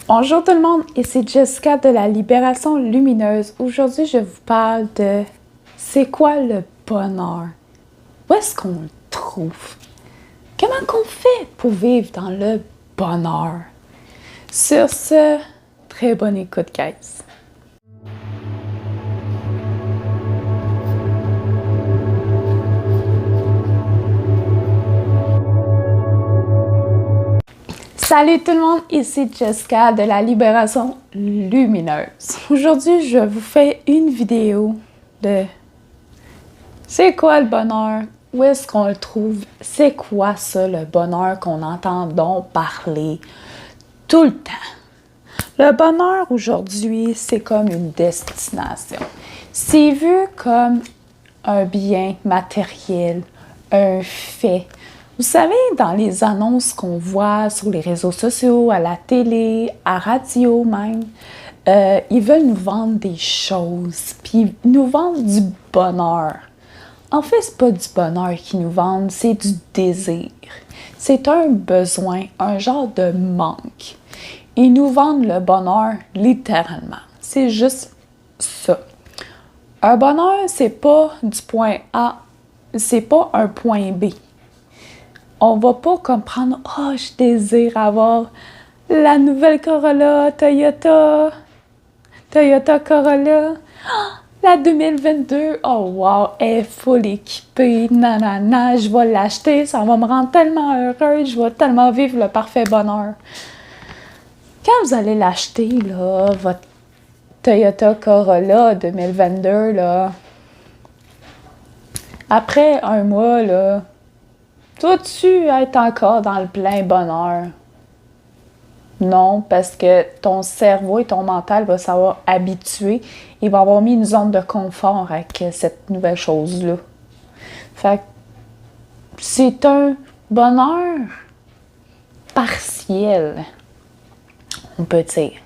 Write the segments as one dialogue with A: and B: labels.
A: Bonjour tout le monde, ici Jessica de la Libération Lumineuse. Aujourd'hui, je vous parle de c'est quoi le bonheur? Où est-ce qu'on le trouve? Comment qu'on fait pour vivre dans le bonheur? Sur ce, très bonne écoute, guys. Salut tout le monde, ici Jessica de la Libération Lumineuse. Aujourd'hui, je vous fais une vidéo de c'est quoi le bonheur? Où est-ce qu'on le trouve? C'est quoi ça, le bonheur qu'on entend donc parler tout le temps? Le bonheur aujourd'hui, c'est comme une destination. C'est vu comme un bien matériel, un fait. Vous savez, dans les annonces qu'on voit sur les réseaux sociaux, à la télé, à radio même, ils veulent nous vendre des choses, puis nous vendre du bonheur. En fait, c'est pas du bonheur qu'ils nous vendent, c'est du désir. C'est un besoin, un genre de manque. Ils nous vendent le bonheur littéralement. C'est juste ça. Un bonheur, c'est pas du point A, c'est pas un point B. On va pas comprendre, je désire avoir la nouvelle Corolla Toyota Corolla. La 2022, oh wow, elle est full équipée, nanana, je vais l'acheter, ça va me rendre tellement heureuse, je vais tellement vivre le parfait bonheur. Quand vous allez l'acheter, là, votre Toyota Corolla 2022, là, après un mois, là, dois-tu être encore dans le plein bonheur? Non, parce que ton cerveau et ton mental va savoir habituer. Il va avoir mis une zone de confort avec cette nouvelle chose-là. Fait que c'est un bonheur partiel, on peut dire.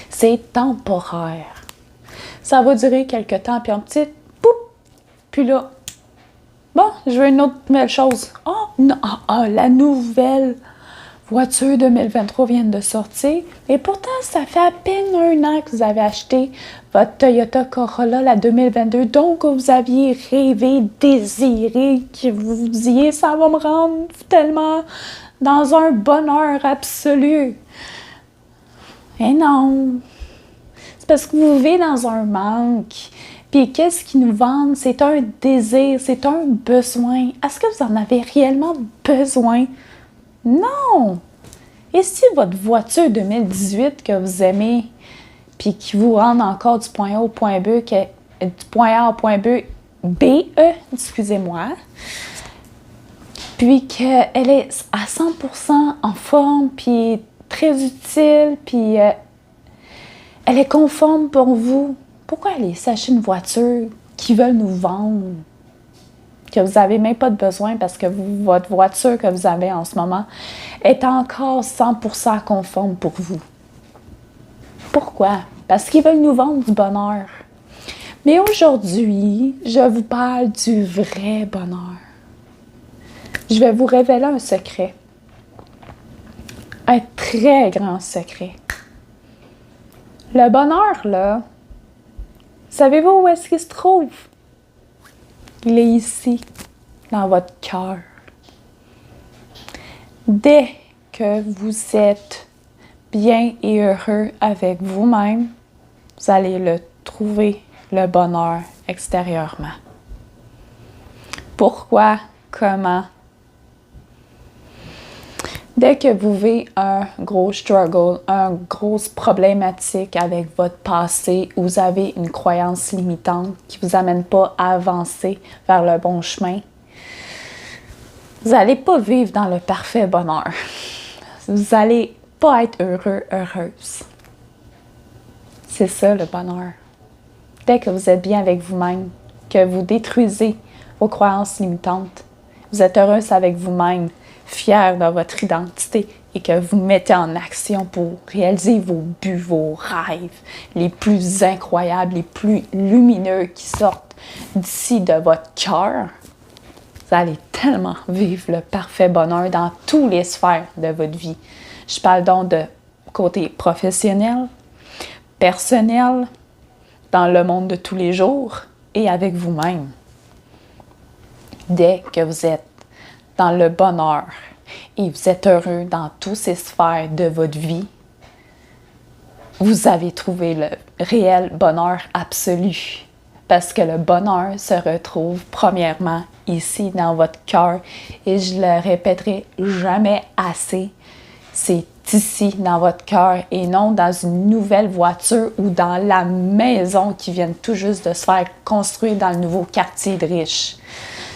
A: C'est temporaire. Ça va durer quelque temps, puis un petit poup, puis là, bon, je veux une autre nouvelle chose. La nouvelle voiture 2023 vient de sortir. Et pourtant, ça fait à peine un an que vous avez acheté votre Toyota Corolla, la 2022. Donc, vous aviez rêvé, désiré, que vous vous disiez, ça va me rendre tellement dans un bonheur absolu. Et non. C'est parce que vous vivez dans un manque. Puis qu'est-ce qu'ils nous vendent? C'est un désir, c'est un besoin. Est-ce que vous en avez réellement besoin? Non! Et si votre voiture 2018 que vous aimez, puis qui vous rend encore du point A au point B, du point A au point excusez-moi, puis qu'elle est à 100% en forme, puis très utile, puis elle est conforme pour vous, pourquoi aller s'acheter une voiture qu'ils veulent nous vendre? Que vous n'avez même pas de besoin parce que votre voiture que vous avez en ce moment est encore 100% conforme pour vous. Pourquoi? Parce qu'ils veulent nous vendre du bonheur. Mais aujourd'hui, je vous parle du vrai bonheur. Je vais vous révéler un secret. Un très grand secret. Le bonheur, là, savez-vous où est-ce qu'il se trouve? Il est ici, dans votre cœur. Dès que vous êtes bien et heureux avec vous-même, vous allez le trouver, le bonheur, extérieurement. Pourquoi? Comment? Dès que vous vivez un gros struggle, une grosse problématique avec votre passé, où vous avez une croyance limitante qui ne vous amène pas à avancer vers le bon chemin, vous n'allez pas vivre dans le parfait bonheur. Vous n'allez pas être heureux, heureuse. C'est ça le bonheur. Dès que vous êtes bien avec vous-même, que vous détruisez vos croyances limitantes, vous êtes heureuse avec vous-même, fier de votre identité et que vous mettez en action pour réaliser vos buts, vos rêves les plus incroyables, les plus lumineux qui sortent d'ici de votre cœur, vous allez tellement vivre le parfait bonheur dans toutes les sphères de votre vie. Je parle donc de côté professionnel, personnel, dans le monde de tous les jours et avec vous-même. Dès que vous êtes dans le bonheur et vous êtes heureux dans toutes ces sphères de votre vie, vous avez trouvé le réel bonheur absolu. Parce que le bonheur se retrouve premièrement ici dans votre cœur. Et je le répéterai jamais assez. C'est ici dans votre cœur et non dans une nouvelle voiture ou dans la maison qui vient tout juste de se faire construire dans le nouveau quartier de riches.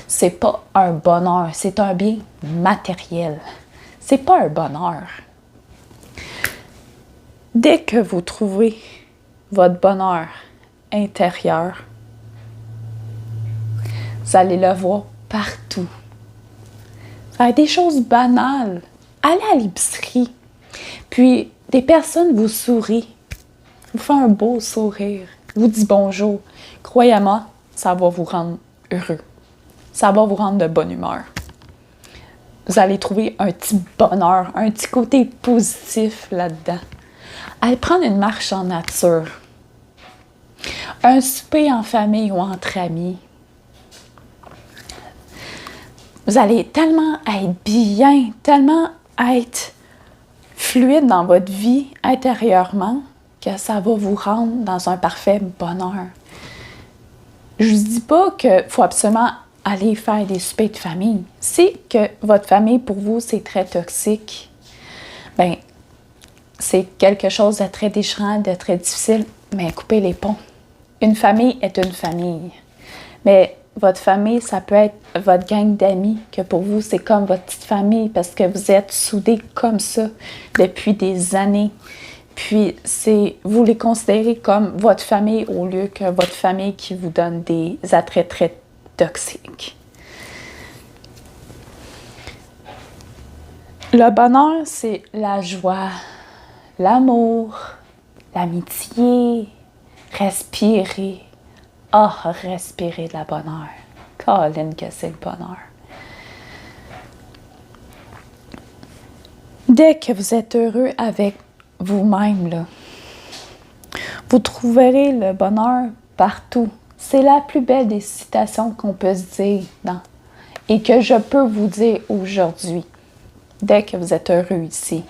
A: C'est pas un bonheur, c'est un bien matériel. C'est pas un bonheur. Dès que vous trouvez votre bonheur intérieur, vous allez le voir partout. Ça va être des choses banales. Allez à l'épicerie, puis des personnes vous sourient, vous font un beau sourire, vous dit bonjour. Croyez-moi, ça va vous rendre heureux. Ça va vous rendre de bonne humeur. Vous allez trouver un petit bonheur, un petit côté positif là-dedans. Allez prendre une marche en nature, un souper en famille ou entre amis. Vous allez tellement être bien, tellement être fluide dans votre vie intérieurement que ça va vous rendre dans un parfait bonheur. Je ne vous dis pas qu'il faut absolument aller faire des soupers de famille. Si que votre famille, pour vous, c'est très toxique, bien, c'est quelque chose de très déchirant, de très difficile, mais coupez les ponts. Une famille est une famille. Mais votre famille, ça peut être votre gang d'amis, que pour vous, c'est comme votre petite famille parce que vous êtes soudés comme ça depuis des années. Puis, vous les considérez comme votre famille au lieu que votre famille qui vous donne des attraits très toxiques. Le bonheur, c'est la joie, l'amour, l'amitié, respirer. Respirer de la bonheur. Colin, que c'est le bonheur. Dès que vous êtes heureux avec vous-même, là, vous trouverez le bonheur partout. C'est la plus belle des citations qu'on peut se dire et que je peux vous dire aujourd'hui. Dès que vous êtes heureux ici,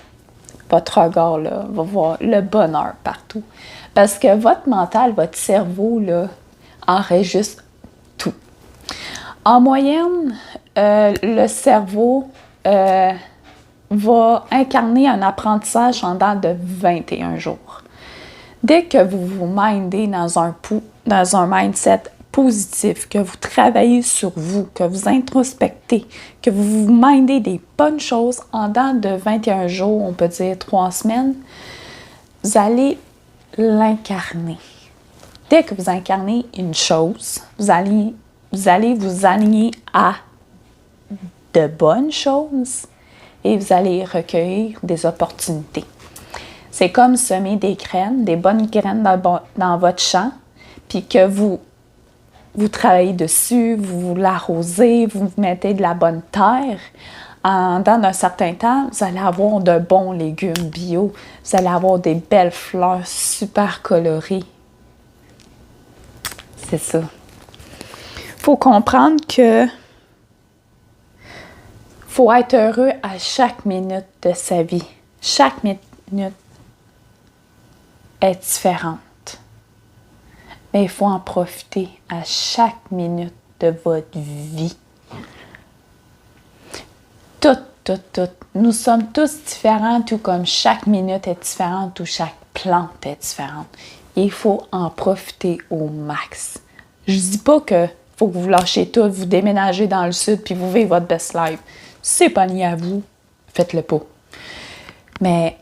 A: votre regard là, va voir le bonheur partout. Parce que votre mental, votre cerveau, là, enregistre tout. En moyenne, le cerveau va incarner un apprentissage en dedans de 21 jours. Dès que vous vous mindez dans un mindset positif, que vous travaillez sur vous, que vous introspectez, que vous vous mindez des bonnes choses en dedans de 21 jours, on peut dire 3 semaines, vous allez l'incarner. Dès que vous incarnez une chose, vous allez vous aligner à de bonnes choses et vous allez recueillir des opportunités. C'est comme semer des graines, des bonnes graines dans votre champ, puis que vous travaillez dessus, vous l'arrosez, vous mettez de la bonne terre. Dans un certain temps, vous allez avoir de bons légumes bio, vous allez avoir des belles fleurs super colorées. C'est ça. Il faut comprendre que faut être heureux à chaque minute de sa vie. Chaque minute est différente. Mais il faut en profiter à chaque minute de votre vie. Tout. Nous sommes tous différents, tout comme chaque minute est différente ou chaque plante est différente. Il faut en profiter au max. Je ne dis pas que faut que vous lâchez tout, vous déménagez dans le sud puis vous vivez votre best life. Si c'est pas lié à vous, faites-le pas. Mais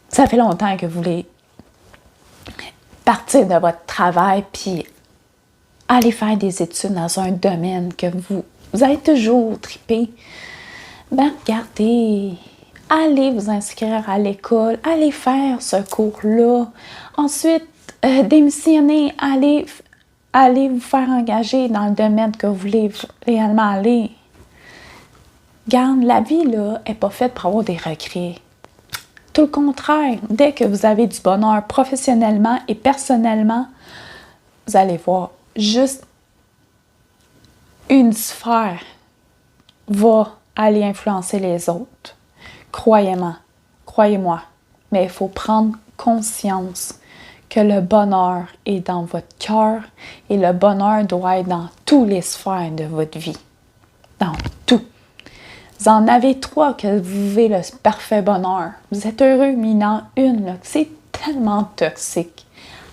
A: ça fait longtemps que vous voulez partir de votre travail puis aller faire des études dans un domaine que vous avez toujours trippé. Ben, regardez, allez vous inscrire à l'école, allez faire ce cours-là. Ensuite, démissionner, allez vous faire engager dans le domaine que vous voulez réellement aller. Regarde, la vie, là, n'est pas faite pour avoir des regrets. tout le contraire. Dès que vous avez du bonheur professionnellement et personnellement, vous allez voir, juste une sphère va aller influencer les autres. Croyez-moi. Mais il faut prendre conscience que le bonheur est dans votre cœur et le bonheur doit être dans toutes les sphères de votre vie. Dans tout. Vous en avez 3 que vous vivez le parfait bonheur. Vous êtes heureux, mais il y en a une, là, c'est tellement toxique.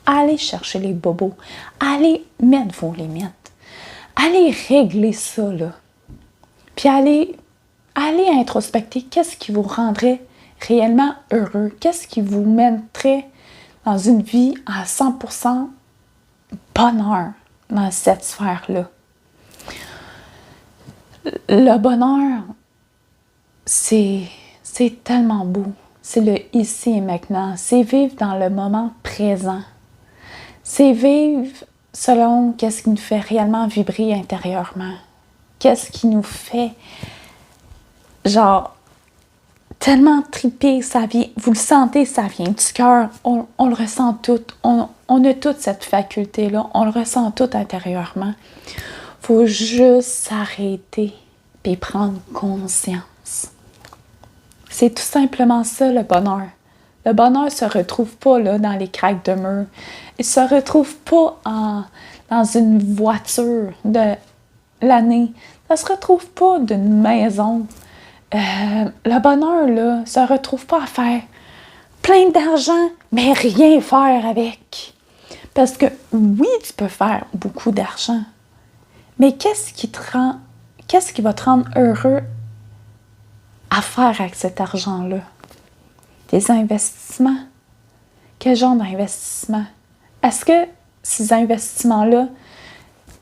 A: Allez chercher les bobos. Allez mettre vos limites. Allez régler ça, là. Puis allez introspecter qu'est-ce qui vous rendrait réellement heureux. Qu'est-ce qui vous mènerait dans une vie à 100% bonheur dans cette sphère-là. Le bonheur, c'est tellement beau. C'est le ici et maintenant. C'est vivre dans le moment présent. C'est vivre selon qu'est-ce qui nous fait réellement vibrer intérieurement. Qu'est-ce qui nous fait, genre, tellement triper, ça vient, vous le sentez, ça vient du cœur, on le ressent tout, on a toute cette faculté-là, on le ressent tout intérieurement. Faut juste s'arrêter et prendre conscience. C'est tout simplement ça, le bonheur. Le bonheur ne se retrouve pas là, dans les craques de mur. Il ne se retrouve pas dans une voiture de l'année. Ça ne se retrouve pas d'une maison. Le bonheur, là, ne se retrouve pas à faire plein d'argent, mais rien faire avec. Parce que oui, tu peux faire beaucoup d'argent, mais qu'est-ce qui va te rendre heureux à faire avec cet argent-là? Des investissements? Quel genre d'investissement? Est-ce que ces investissements-là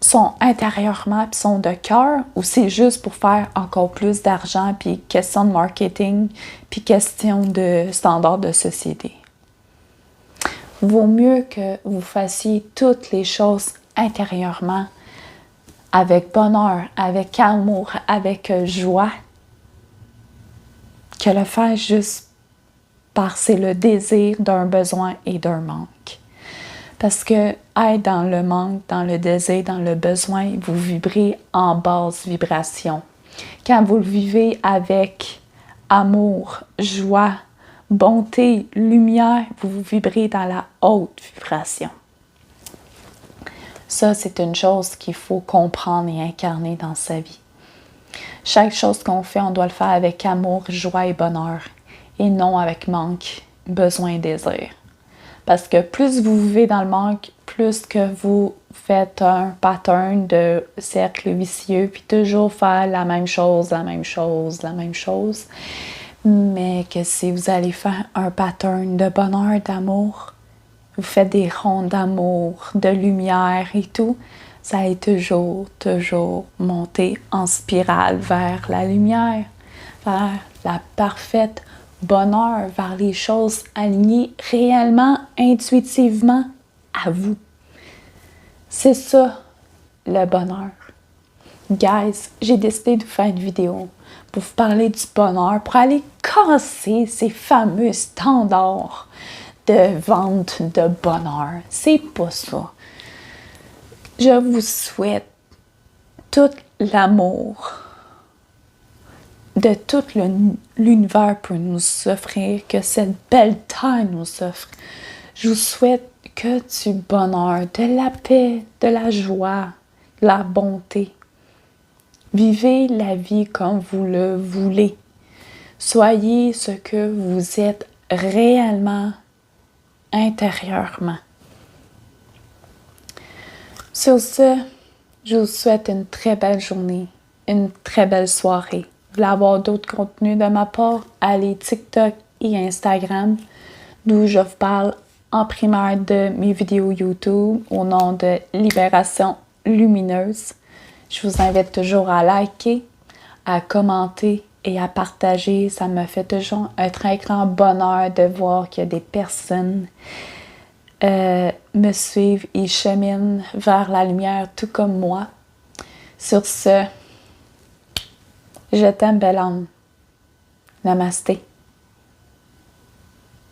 A: sont intérieurement puis sont de cœur ou c'est juste pour faire encore plus d'argent puis question de marketing puis question de standards de société? Vaut mieux que vous fassiez toutes les choses intérieurement avec bonheur, avec amour, avec joie que le faire juste parce que c'est le désir d'un besoin et d'un manque. Parce que être dans le manque, dans le désir, dans le besoin, vous vibrez en basse vibration. Quand vous le vivez avec amour, joie, bonté, lumière, vous vibrez dans la haute vibration. Ça, c'est une chose qu'il faut comprendre et incarner dans sa vie. Chaque chose qu'on fait, on doit le faire avec amour, joie et bonheur, et non avec manque, besoin et désir. Parce que plus vous vivez dans le manque, plus que vous faites un pattern de cercle vicieux, puis toujours faire la même chose. Mais que si vous allez faire un pattern de bonheur, d'amour, vous faites des rondes d'amour, de lumière et tout, ça allait toujours monter en spirale vers la lumière, vers la parfaite bonheur, vers les choses alignées réellement, intuitivement à vous. C'est ça, le bonheur. Guys, j'ai décidé de vous faire une vidéo pour vous parler du bonheur, pour aller casser ces fameux standards de vente de bonheur. C'est pas ça. Je vous souhaite tout l'amour de tout l'univers peut nous offrir, que cette belle terre nous offre. Je vous souhaite que du bonheur, de la paix, de la joie, de la bonté. Vivez la vie comme vous le voulez. Soyez ce que vous êtes réellement, intérieurement. Sur ce, je vous souhaite une très belle journée, une très belle soirée. Vous voulez avoir d'autres contenus de ma part, allez TikTok et Instagram, d'où je vous parle en primaire de mes vidéos YouTube au nom de Libération Lumineuse. Je vous invite toujours à liker, à commenter et à partager. Ça me fait toujours un très grand bonheur de voir qu'il y a des personnes me suivent et cheminent vers la lumière tout comme moi. Sur ce, je t'aime, belle âme. Namasté.